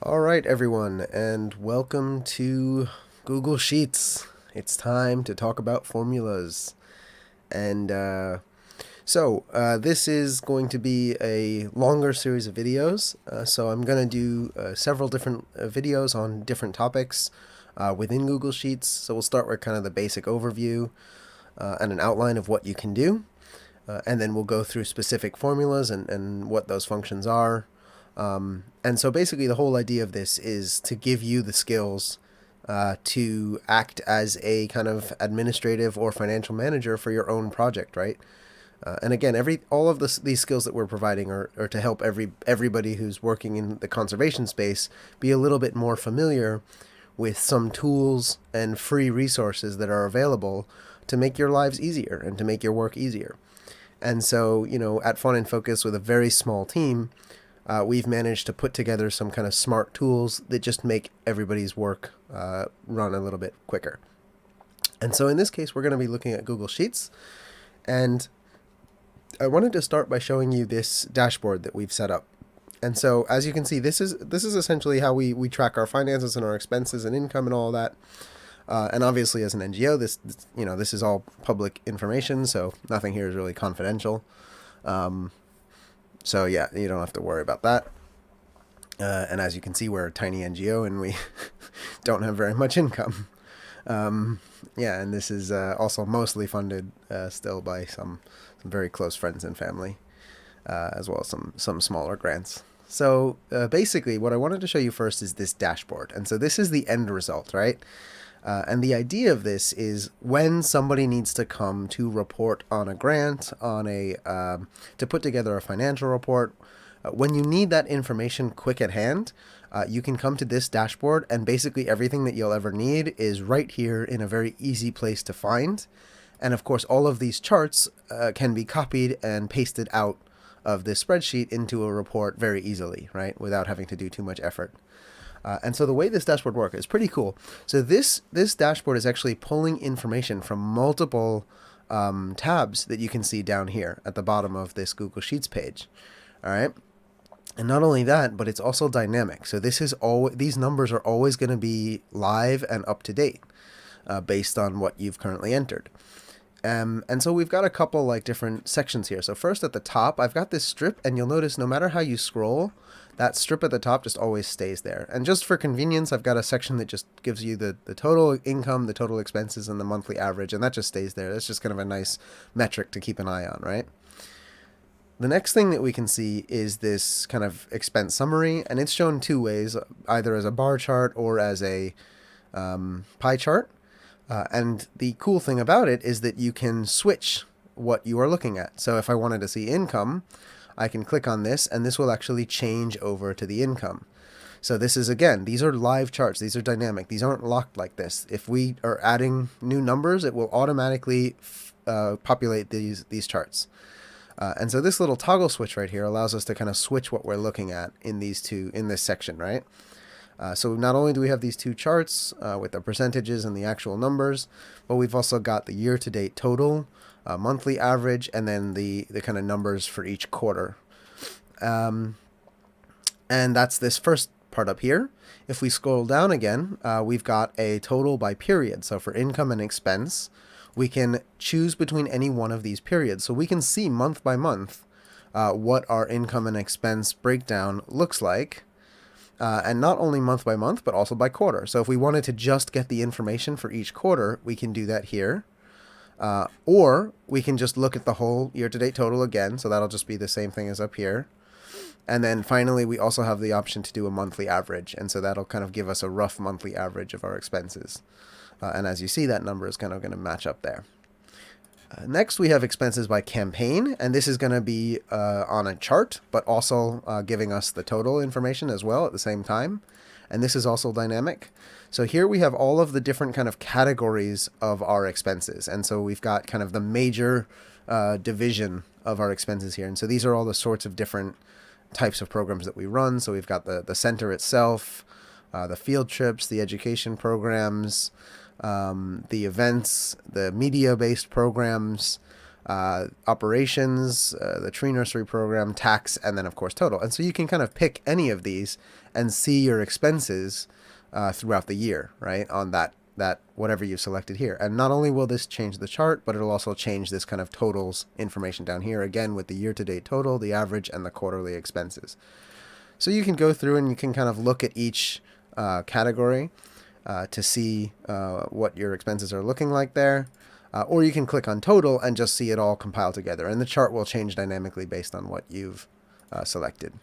All right, everyone, and welcome to Google Sheets. It's time to talk about formulas. And this is going to be a longer series of videos. So I'm going to do several different videos on different topics within Google Sheets. So we'll start with kind of the basic overview and an outline of what you can do. And then we'll go through specific formulas and what those functions are. And so basically the whole idea of this is to give you the skills to act as a kind of administrative or financial manager for your own project, right? And again, all of these skills that we're providing are to help everybody who's working in the conservation space be a little bit more familiar with some tools and free resources that are available to make your lives easier and to make your work easier. And so, at Fauna in Focus, with a very small team, we've managed to put together some kind of smart tools that just make everybody's work run a little bit quicker. And so in this case, we're going to be looking at Google Sheets. And I wanted to start by showing you this dashboard that we've set up. And so as you can see, this is essentially how we track our finances and our expenses and income and all that. And obviously, as an NGO, this is all public information, so nothing here is really confidential. So yeah, you don't have to worry about that. And as you can see, we're a tiny NGO and we don't have very much income. And this is also mostly funded still by some very close friends and family, as well as some smaller grants. So basically, what I wanted to show you first is this dashboard. And so this is the end result, right? And the idea of this is when somebody needs to come to report on a grant, to put together a financial report, when you need that information quick at hand, you can come to this dashboard, and basically everything that you'll ever need is right here in a very easy place to find. And of course, all of these charts can be copied and pasted out of this spreadsheet into a report very easily, right, without having to do too much effort. And so the way this dashboard works is pretty cool. So this dashboard is actually pulling information from multiple tabs that you can see down here at the bottom of this Google Sheets page. All right. And not only that, but it's also dynamic. So these numbers are always going to be live and up to date based on what you've currently entered. And so we've got a couple different sections here. So first at the top, I've got this strip, and you'll notice no matter how you scroll, that strip at the top just always stays there. And just for convenience, I've got a section that just gives you the total income, the total expenses, and the monthly average, and that just stays there. That's just kind of a nice metric to keep an eye on, right? The next thing that we can see is this kind of expense summary, and it's shown two ways, either as a bar chart or as a pie chart. And the cool thing about it is that you can switch what you are looking at. So if I wanted to see income, I can click on this, and this will actually change over to the income. So this is, again, these are live charts. These are dynamic. These aren't locked like this. If we are adding new numbers, it will automatically populate these charts. And so this little toggle switch right here allows us to kind of switch what we're looking at in this section, right? So not only do we have these two charts with the percentages and the actual numbers, but we've also got the year-to-date total, monthly average, and then the kind of numbers for each quarter. And that's this first part up here. If we scroll down again, we've got a total by period. So for income and expense, we can choose between any one of these periods. So we can see month by month what our income and expense breakdown looks like. And not only month by month, but also by quarter. So if we wanted to just get the information for each quarter, we can do that here. Or we can just look at the whole year-to-date total again. So that'll just be the same thing as up here. And then finally, we also have the option to do a monthly average. And so that'll kind of give us a rough monthly average of our expenses. And as you see, that number is kind of going to match up there. Next, we have expenses by campaign, and this is going to be on a chart, but also giving us the total information as well at the same time. And this is also dynamic. So here we have all of the different kind of categories of our expenses. And so we've got kind of the major division of our expenses here. And so these are all the sorts of different types of programs that we run. So we've got the center itself, the field trips, the education programs, the events, the media-based programs, operations, the tree nursery program, tax, and then of course total. And so you can kind of pick any of these and see your expenses throughout the year, right, on that whatever you selected here. And not only will this change the chart, but it'll also change this kind of totals information down here, again with the year-to-date total, the average, and the quarterly expenses. So you can go through and you can kind of look at each category to see what your expenses are looking like there. Or you can click on total and just see it all compiled together. And the chart will change dynamically based on what you've selected.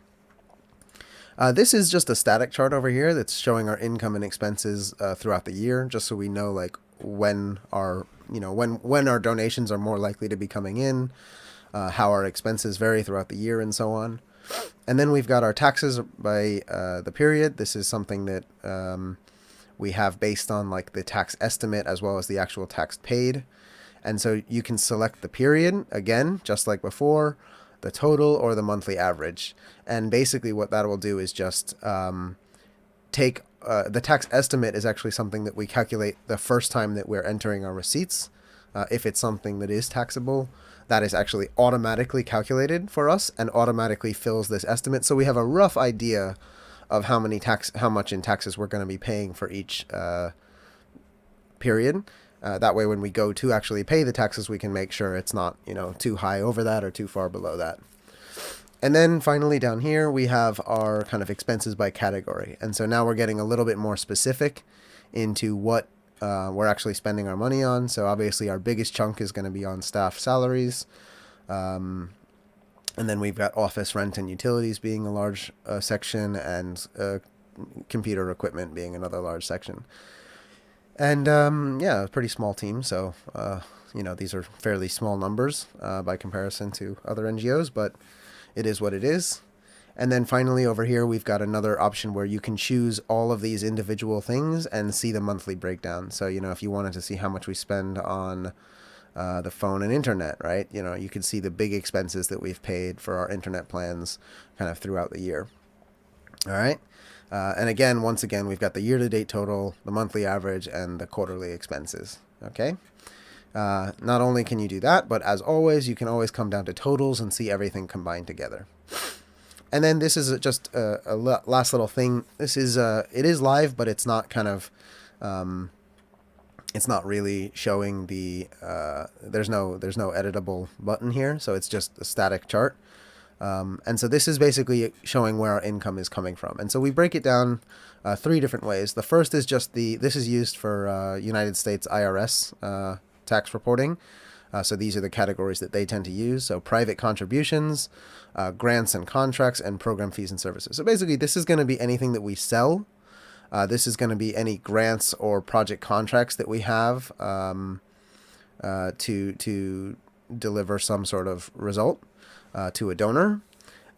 This is just a static chart over here that's showing our income and expenses throughout the year, just so we know like when our when our donations are more likely to be coming in, how our expenses vary throughout the year, and so on. And then we've got our taxes by the period. This is something that we have based on like the tax estimate as well as the actual tax paid. And so you can select the period, again, just like before, the total or the monthly average. And basically what that will do is just take the tax estimate is actually something that we calculate the first time that we're entering our receipts. If it's something that is taxable, that is actually automatically calculated for us and automatically fills this estimate. So we have a rough idea of how much in taxes we're going to be paying for each period. That way, when we go to actually pay the taxes, we can make sure it's not, too high over that or too far below that. And then finally down here, we have our kind of expenses by category. And so now we're getting a little bit more specific into what we're actually spending our money on. So obviously our biggest chunk is going to be on staff salaries. And then we've got office rent and utilities being a large section, and computer equipment being another large section. And yeah, a pretty small team. So, these are fairly small numbers by comparison to other NGOs, but it is what it is. And then finally over here, we've got another option where you can choose all of these individual things and see the monthly breakdown. So, if you wanted to see how much we spend on the phone and internet, right? You can see the big expenses that we've paid for our internet plans kind of throughout the year. All right. And again, once again, we've got the year-to-date total, the monthly average, and the quarterly expenses. Okay. Not only can you do that, but as always, you can always come down to totals and see everything combined together. And then this is just a last little thing. This is it is live, but it's not kind of it's not really showing the there's no editable button here, so it's just a static chart. And so this is basically showing where our income is coming from. And so we break it down 3 different ways. The first is just this is used for United States IRS tax reporting. So these are the categories that they tend to use. So private contributions, grants and contracts, and program fees and services. So basically this is going to be anything that we sell. This is going to be any grants or project contracts that we have to deliver some sort of result to a donor.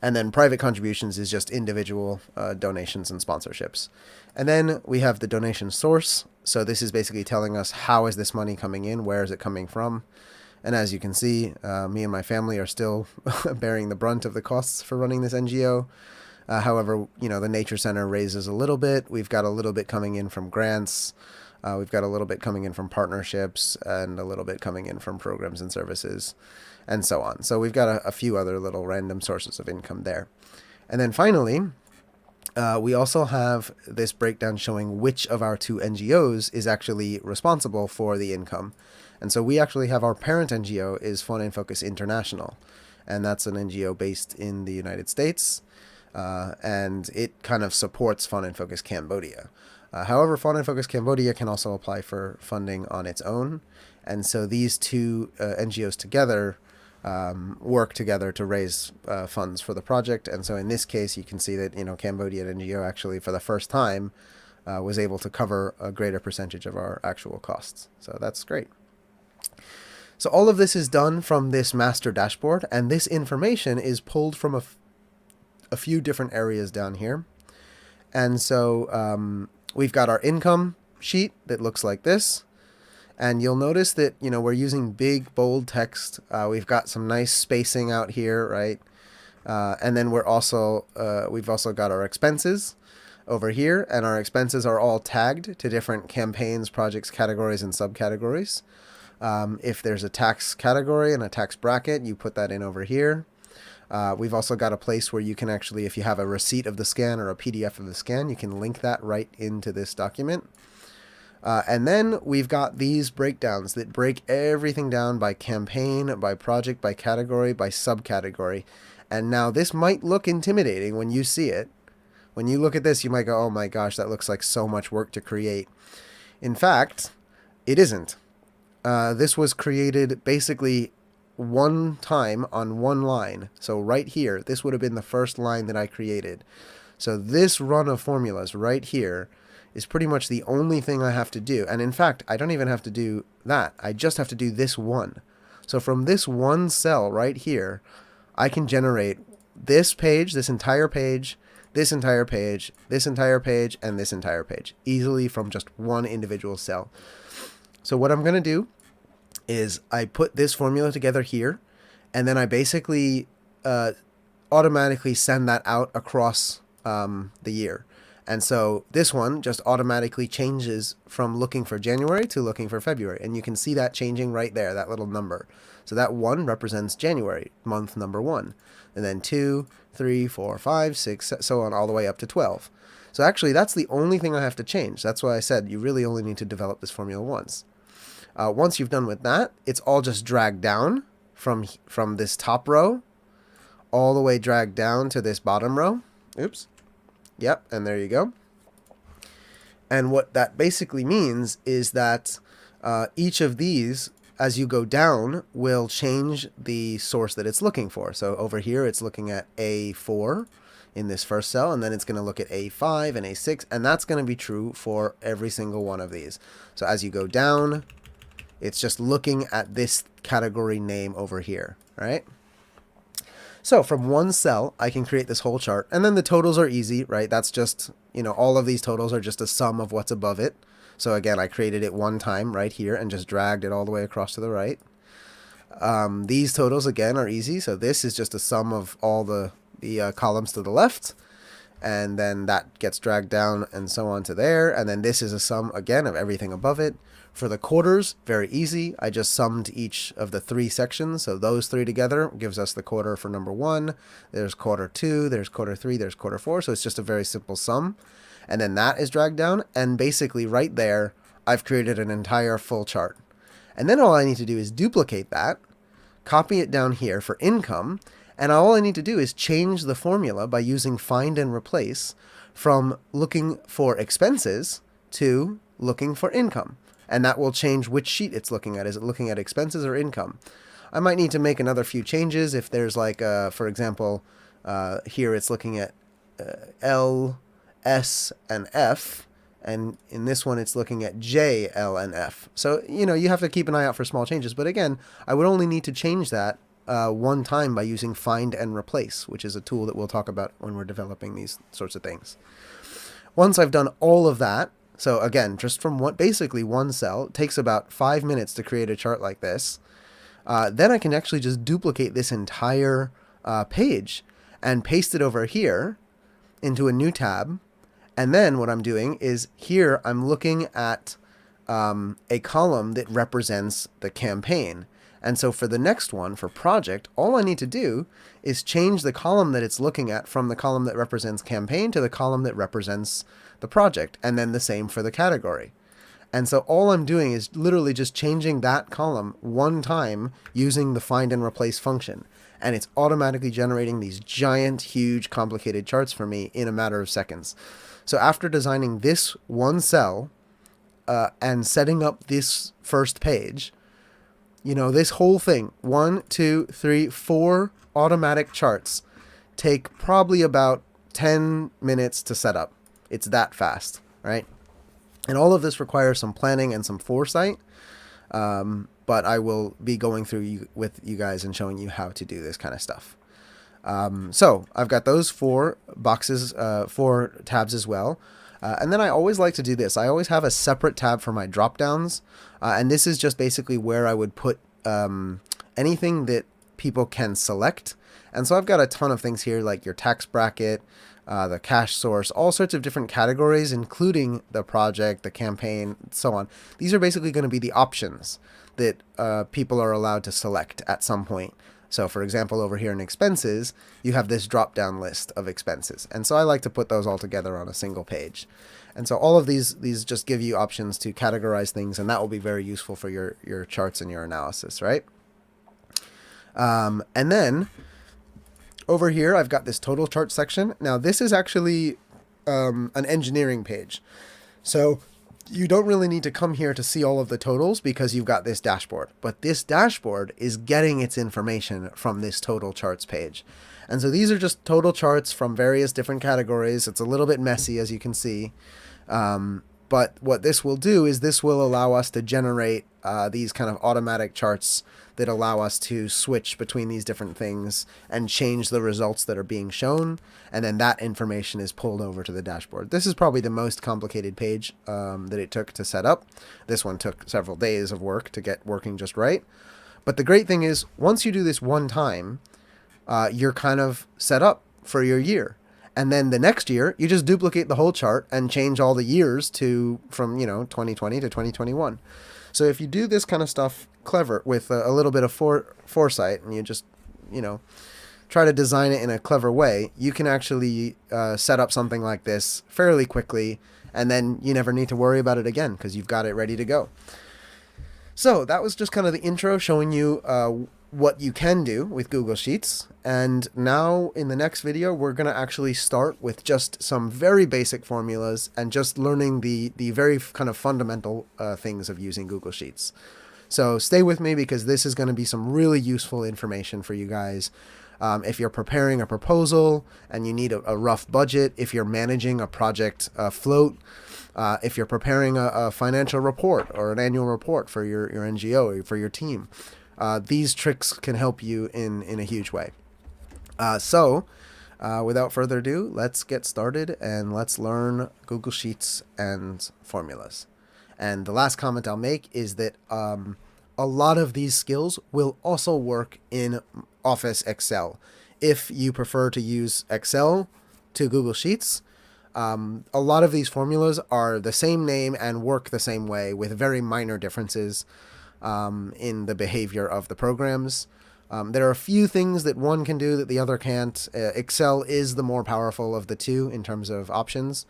And then private contributions is just individual donations and sponsorships. And then we have the donation source. So this is basically telling us how is this money coming in, where is it coming from. And as you can see, me and my family are still bearing the brunt of the costs for running this NGO. However, the Nature Center raises a little bit. We've got a little bit coming in from grants. We've got a little bit coming in from partnerships, and a little bit coming in from programs and services, and so on. So we've got a few other little random sources of income there. And then finally, we also have this breakdown showing which of our 2 NGOs is actually responsible for the income. And so we actually have our parent NGO is Fauna in Focus International, and that's an NGO based in the United States, and it kind of supports Fauna in Focus Cambodia. However, Fauna in Focus Cambodia can also apply for funding on its own, and so these 2 NGOs together work together to raise funds for the project. And so in this case, you can see that Cambodian NGO actually for the first time was able to cover a greater percentage of our actual costs. So that's great. So all of this is done from this master dashboard, and this information is pulled from a few different areas down here. And so we've got our income sheet that looks like this. And you'll notice that, we're using big, bold text. We've got some nice spacing out here, right? And then we've also got our expenses over here, and our expenses are all tagged to different campaigns, projects, categories, and subcategories. If there's a tax category and a tax bracket, you put that in over here. We've also got a place where you can actually, if you have a receipt of the scan or a PDF of the scan, you can link that right into this document. And then we've got these breakdowns that break everything down by campaign, by project, by category, by subcategory. And now this might look intimidating when you see it. When you look at this, you might go, oh my gosh, that looks like so much work to create. In fact, it isn't. This was created basically one time on one line. So right here, this would have been the first line that I created. So this run of formulas right here is pretty much the only thing I have to do. And in fact, I don't even have to do that. I just have to do this one. So from this one cell right here, I can generate this page, this entire page, this entire page, this entire page, and this entire page easily from just one individual cell. So what I'm going to do is I put this formula together here, and then I basically automatically send that out across the year. And so this one just automatically changes from looking for January to looking for February. And you can see that changing right there, that little number. So that 1 represents January, month number 1. And then 2, 3, 4, 5, 6, so on all the way up to 12. So actually that's the only thing I have to change. That's why I said you really only need to develop this formula once. Once you've done with that, it's all just dragged down from this top row all the way dragged down to this bottom row. Oops. Yep, and there you go. And what that basically means is that each of these, as you go down, will change the source that it's looking for. So over here, it's looking at A4 in this first cell, and then it's going to look at A5 and A6, and that's going to be true for every single one of these. So as you go down, it's just looking at this category name over here, right? So from one cell, I can create this whole chart, and then the totals are easy, right? That's just, all of these totals are just a sum of what's above it. So again, I created it one time right here and just dragged it all the way across to the right. These totals, again, are easy. So this is just a sum of all the columns to the left, and then that gets dragged down and so on to there. And then this is a sum, again, of everything above it. For the quarters, very easy. I just summed each of the 3 sections. So those 3 together gives us the quarter for number 1. There's quarter 2, there's quarter 3, there's quarter 4. So it's just a very simple sum. And then that is dragged down. And basically right there, I've created an entire full chart. And then all I need to do is duplicate that, copy it down here for income. And all I need to do is change the formula by using find and replace from looking for expenses to looking for income. And that will change which sheet it's looking at. Is it looking at expenses or income? I might need to make another few changes if there's like, for example, here it's looking at L, S, and F. And in this one, it's looking at J, L, and F. So, you have to keep an eye out for small changes. But again, I would only need to change that one time by using find and replace, which is a tool that we'll talk about when we're developing these sorts of things. Once I've done all of that, so again, just from basically one cell, it takes about 5 minutes to create a chart like this. Then I can actually just duplicate this entire page and paste it over here into a new tab. And then what I'm doing is here I'm looking at a column that represents the campaign. And so for the next one, for project, all I need to do is change the column that it's looking at from the column that represents campaign to the column that represents the project, and then the same for the category. And so all I'm doing is literally just changing that column one time using the find and replace function. And it's automatically generating these giant, huge, complicated charts for me in a matter of seconds. So after designing this one cell and setting up this first page, this whole thing, 1, 2, 3, 4 automatic charts take probably about 10 minutes to set up. It's that fast, right? And all of this requires some planning and some foresight, but I will be going through with you guys and showing you how to do this kind of stuff. So I've got those 4 boxes, 4 tabs as well. And then I always like to do this. I always have a separate tab for my drop downs. And this is just basically where I would put anything that people can select. And so I've got a ton of things here, like your tax bracket, the cash source, all sorts of different categories, including the project, the campaign, so on. These are basically going to be the options that people are allowed to select at some point. So for example, over here in expenses, you have this drop down list of expenses. And so I like to put those all together on a single page. And so all of these just give you options to categorize things, and that will be very useful for your charts and your analysis, right? And then over here, I've got this total chart section. Now this is actually an engineering page. So you don't really need to come here to see all of the totals because you've got this dashboard. But this dashboard is getting its information from this total charts page. And so these are just total charts from various different categories. It's a little bit messy, as you can see. But what this will do is this will allow us to generate these kind of automatic charts that allow us to switch between these different things and change the results that are being shown. And then that information is pulled over to the dashboard. This is probably the most complicated page that it took to set up. This one took several days of work to get working just right. But the great thing is, once you do this one time, you're kind of set up for your year. And then the next year, you just duplicate the whole chart and change all the years from 2020 to 2021. So if you do this kind of stuff clever with a little bit of foresight, and you just, try to design it in a clever way, you can actually set up something like this fairly quickly, and then you never need to worry about it again because you've got it ready to go. So that was just kind of the intro showing you what you can do with Google Sheets. And now in the next video, we're going to actually start with just some very basic formulas and just learning the very kind of fundamental things of using Google Sheets. So stay with me because this is going to be some really useful information for you guys. If you're preparing a proposal and you need a rough budget, if you're managing a project float, if you're preparing a financial report or an annual report for your NGO or for your team, these tricks can help you in a huge way. So without further ado, let's get started and let's learn Google Sheets and formulas. And the last comment I'll make is that a lot of these skills will also work in Office Excel. If you prefer to use Excel to Google Sheets, a lot of these formulas are the same name and work the same way with very minor differences in the behavior of the programs. There are a few things that one can do that the other can't. Excel is the more powerful of the two in terms of options.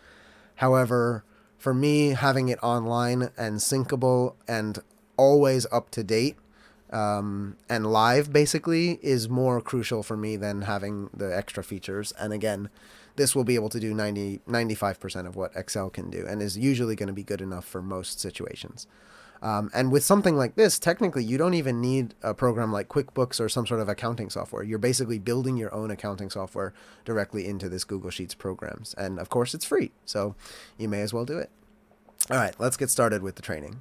However, for me, having it online and syncable and always up to date and live basically is more crucial for me than having the extra features. And again, this will be able to do 95% of what Excel can do and is usually going to be good enough for most situations. And with something like this, technically, you don't even need a program like QuickBooks or some sort of accounting software. You're basically building your own accounting software directly into this Google Sheets programs. And of course, it's free, so you may as well do it. All right, let's get started with the training.